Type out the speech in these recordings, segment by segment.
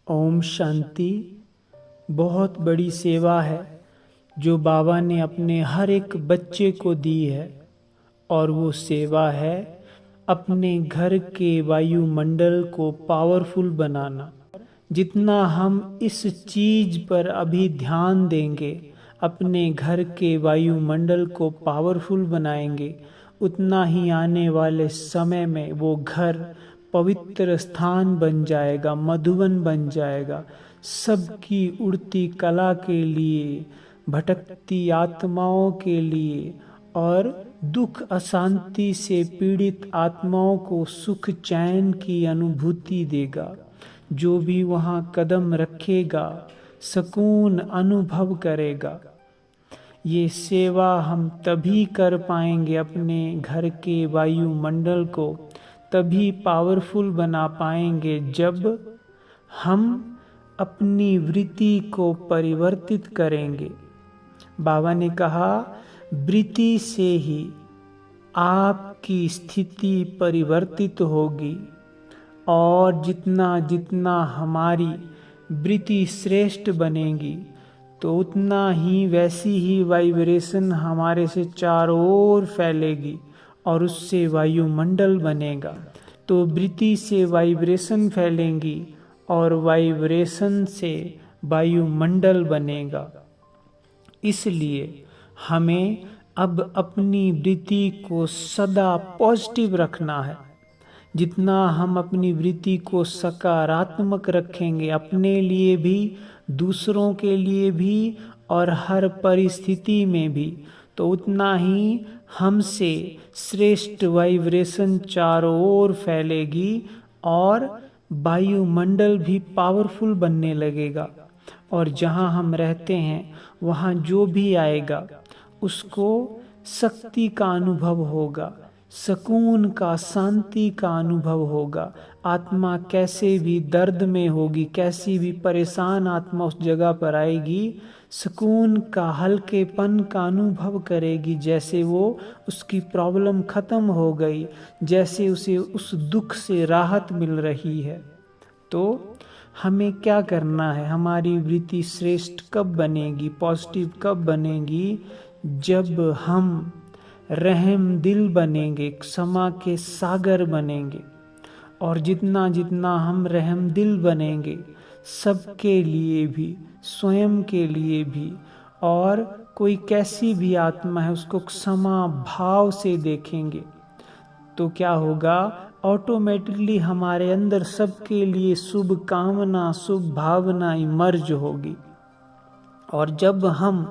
ओम शांति। बहुत बड़ी सेवा है जो बाबा ने अपने हर एक बच्चे को दी है, और वो सेवा है अपने घर के वायुमंडल को पावरफुल बनाना। जितना हम इस चीज पर अभी ध्यान देंगे, अपने घर के वायुमंडल को पावरफुल बनाएंगे, उतना ही आने वाले समय में वो घर पवित्र स्थान बन जाएगा, मधुवन बन जाएगा। सबकी उड़ती कला के लिए, भटकती आत्माओं के लिए, और दुख अशांति से पीड़ित आत्माओं को सुख चैन की अनुभूति देगा। जो भी वहाँ कदम रखेगा सुकून अनुभव करेगा। ये सेवा हम तभी कर पाएंगे, अपने घर के वायुमंडल को तभी पावरफुल बना पाएंगे जब हम अपनी वृत्ति को परिवर्तित करेंगे। बाबा ने कहा, वृत्ति से ही आपकी स्थिति परिवर्तित होगी, और जितना जितना हमारी वृत्ति श्रेष्ठ बनेगी तो उतना ही वैसी ही वाइब्रेशन हमारे से चारों ओर फैलेगी और उससे वायुमंडल बनेगा। तो वृत्ति से वाइब्रेशन फैलेंगी और वाइब्रेशन से वायुमंडल बनेगा। इसलिए हमें अब अपनी वृत्ति को सदा पॉजिटिव रखना है। जितना हम अपनी वृत्ति को सकारात्मक रखेंगे, अपने लिए भी, दूसरों के लिए भी, और हर परिस्थिति में भी, तो उतना ही हमसे श्रेष्ठ वाइब्रेशन चारों ओर फैलेगी और वायुमंडल भी पावरफुल बनने लगेगा। और जहाँ हम रहते हैं वहाँ जो भी आएगा उसको शक्ति का अनुभव होगा, सुकून का, शांति का अनुभव होगा। आत्मा कैसे भी दर्द में होगी, कैसी भी परेशान आत्मा उस जगह पर आएगी, सुकून का, हल्केपन का अनुभव करेगी, जैसे वो उसकी प्रॉब्लम खत्म हो गई, जैसे उसे उस दुख से राहत मिल रही है। तो हमें क्या करना है? हमारी वृत्ति श्रेष्ठ कब बनेगी, पॉजिटिव कब बनेगी? जब हम रहम दिल बनेंगे, क्षमा के सागर बनेंगे। और जितना जितना हम रहम दिल बनेंगे, सबके लिए भी, स्वयं के लिए भी, और कोई कैसी भी आत्मा है उसको क्षमा भाव से देखेंगे, तो क्या होगा? ऑटोमेटिकली हमारे अंदर सबके लिए शुभ कामना, शुभ भावना इमर्ज होगी। और जब हम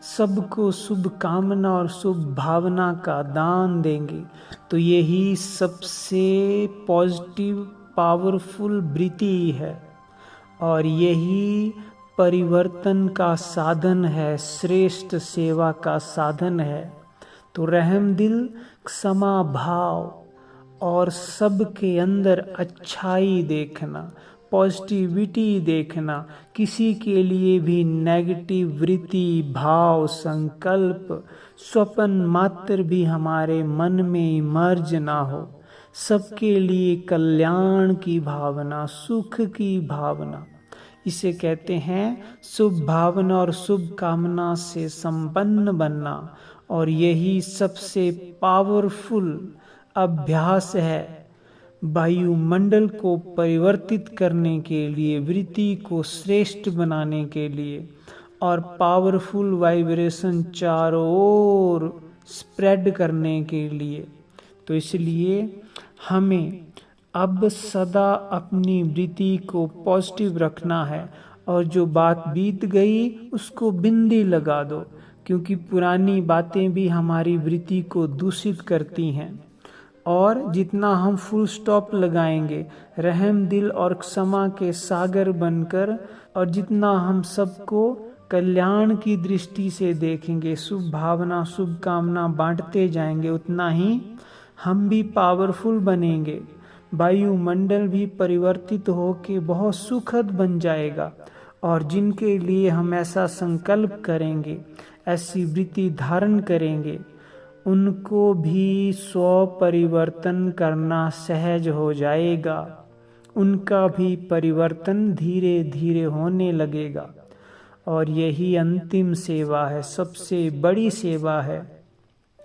सबको शुभ कामना और शुभ भावना का दान देंगे तो यही सबसे पॉजिटिव पावरफुल वृत्ति है, और यही परिवर्तन का साधन है, श्रेष्ठ सेवा का साधन है। तो रहम दिल, क्षमा भाव, और सबके अंदर अच्छाई देखना, पॉजिटिविटी देखना, किसी के लिए भी नेगेटिव वृत्ति, भाव, संकल्प, स्वप्न मात्र भी हमारे मन में इमर्ज ना हो। सबके लिए कल्याण की भावना, सुख की भावना, इसे कहते हैं शुभ भावना और शुभ कामना से संपन्न बनना। और यही सबसे पावरफुल अभ्यास है वायुमंडल को परिवर्तित करने के लिए, वृत्ति को श्रेष्ठ बनाने के लिए, और पावरफुल वाइब्रेशन चारों ओर स्प्रेड करने के लिए। तो इसलिए हमें अब सदा अपनी वृत्ति को पॉजिटिव रखना है, और जो बात बीत गई उसको बिंदी लगा दो, क्योंकि पुरानी बातें भी हमारी वृत्ति को दूषित करती हैं। और जितना हम फुल स्टॉप लगाएंगे रहम दिल और क्षमा के सागर बनकर, और जितना हम सबको कल्याण की दृष्टि से देखेंगे, शुभ भावना, शुभ कामना बांटते जाएंगे, उतना ही हम भी पावरफुल बनेंगे। वायुमंडल भी परिवर्तित होके बहुत सुखद बन जाएगा। और जिनके लिए हम ऐसा संकल्प करेंगे, ऐसी वृत्ति धारण करेंगे, उनको भी स्व परिवर्तन करना सहज हो जाएगा। उनका भी परिवर्तन धीरे धीरे होने लगेगा। और यही अंतिम सेवा है, सबसे बड़ी सेवा है।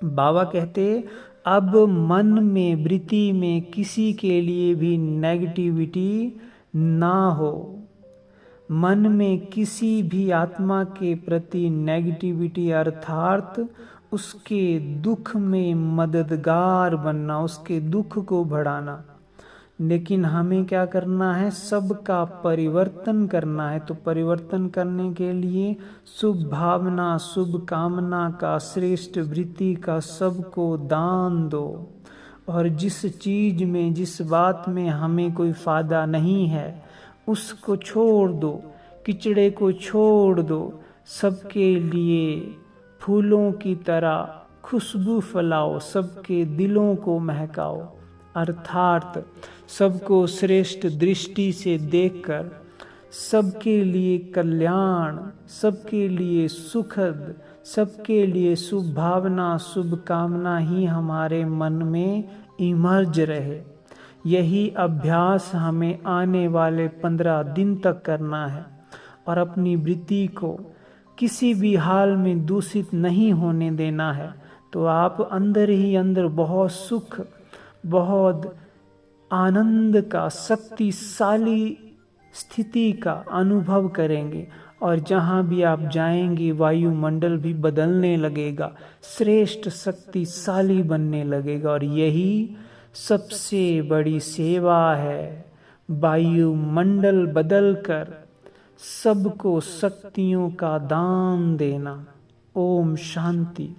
बाबा कहते अब मन में, वृत्ति में किसी के लिए भी नेगेटिविटी ना हो। मन में किसी भी आत्मा के प्रति नेगेटिविटी अर्थात उसके दुख में मददगार बनना, उसके दुख को बढ़ाना। लेकिन हमें क्या करना है? सबका परिवर्तन करना है। तो परिवर्तन करने के लिए शुभ भावना, शुभ कामना का, श्रेष्ठ वृत्ति का सबको दान दो। और जिस चीज में, जिस बात में हमें कोई फायदा नहीं है उसको छोड़ दो, किचड़े को छोड़ दो। सबके लिए फूलों की तरह खुशबू फैलाओ, सबके दिलों को महकाओ। अर्थात सबको श्रेष्ठ दृष्टि से देखकर सबके लिए कल्याण, सबके लिए सुखद, सबके लिए शुभ भावना, शुभ कामना ही हमारे मन में इमर्ज रहे। यही अभ्यास हमें आने वाले 15 दिन तक करना है। और अपनी वृत्ति को किसी भी हाल में दूषित नहीं होने देना है। तो आप अंदर ही अंदर बहुत सुख, बहुत आनंद का, शक्तिशाली स्थिति का अनुभव करेंगे। और जहाँ भी आप जाएंगे वायुमंडल भी बदलने लगेगा, श्रेष्ठ शक्तिशाली बनने लगेगा। और यही सबसे बड़ी सेवा है, वायुमंडल बदलकर सबको शक्तियों का दान देना। ओम शांति।